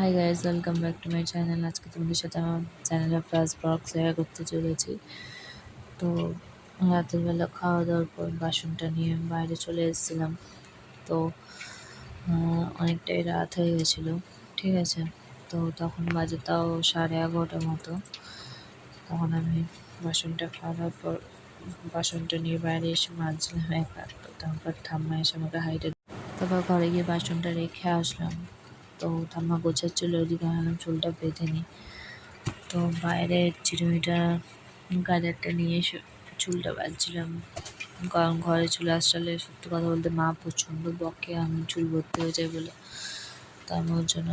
Hi guys, welcome back to my channel. আজকে তোমাদের সাথে আমার চ্যানেলের ফার্স্ট ব্লগ শেয়ার করতে চলেছি। তো রাতের বেলা খাওয়া দাওয়ার পর বাসনটা নিয়ে বাইরে চলে এসেছিলাম। তো অনেকটাই রাত হয়ে গেছিলো, ঠিক আছে। তো তখন বাজে তাও 11:30 মতো। তখন আমি বাসনটা খাওয়া দাওয়ার পর বাসনটা নিয়ে বাইরে এসে মাজছিলাম একা। তো তারপর ঠাম্মা এসে আমাকে হাইটে, তারপর ঘরে গিয়ে বাসনটা রেখে আসলাম। তো ঠাম্মা গোছাচ্ছিল, ওইদিকে ভাবলাম চুলটা বেঁধে নিই। তো বাইরে চিরুনিটা গাজারটা নিয়ে এসে চুলটা বাঁধছিলাম, কারণ ঘরে চুল আসলে সত্যি কথা বলতে মা প্রচণ্ড বকে আমি চুল ভর্তি হয়ে যায় বলে। তো আমি ওর জন্য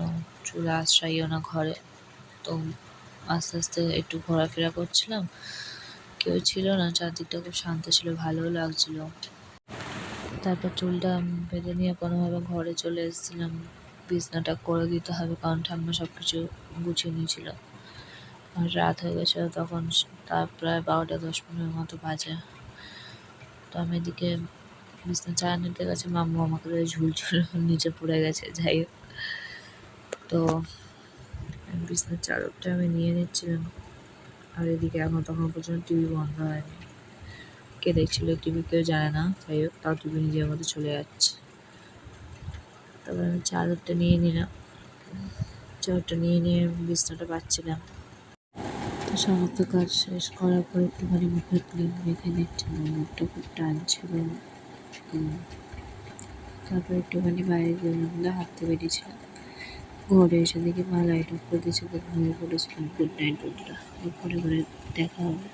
চুল আশ্রাইও না ঘরে। তো আস্তে আস্তে একটু ঘোরাফেরা করছিলাম, কেউ ছিল না, চারদিকটা খুব শান্ত ছিল, ভালোও লাগছিল। তারপর চুলটা বেঁধে নিয়ে কোনোভাবে ঘরে চলে এসেছিলাম। বিছনাটা করে দিতে হবে, কারণ ঠাম্মা সব কিছু গুছিয়ে নিয়েছিল। আর রাত হয়ে গেছিলো তখন, তার প্রায় 12:10-15 মতো বাজে। তো আমি এদিকে বিছনা চাড়া নিতে গেছে, মাম্মু আমাকে ঝুলছিল, নিচে পড়ে গেছে। যাই হোক, তো বিছনার চাদরটা আমি নিয়ে নিচ্ছিলাম। আর এদিকে এখন তখন পর্যন্ত টিভি বন্ধ হয়নি। কে দেখছিল টিভি কেউ জানে না, যাই হোক তাও টিভি নিজের মতো চলে যাচ্ছে। তারপর আমি চাদরটা নিয়ে নিলাম, চাদরটা নিয়ে বিছনাটা পাচ্ছিলাম। তো সমস্ত কাজ শেষ করার পর একটুখানি মুখে ক্রিম মেখে নিচ্ছিলাম, মুখটা খুব টানছিল। তারপর একটুখানি বাইরে বেরোলাম বলে হাঁটতে বেরিয়েছিলাম। ঘরে এসে দেখি মা লাইট অফ করে দিয়েছে, ঘুমিয়ে পড়েছিলাম। গুড নাইট বন্ধুরা, পরে দেখা হবে।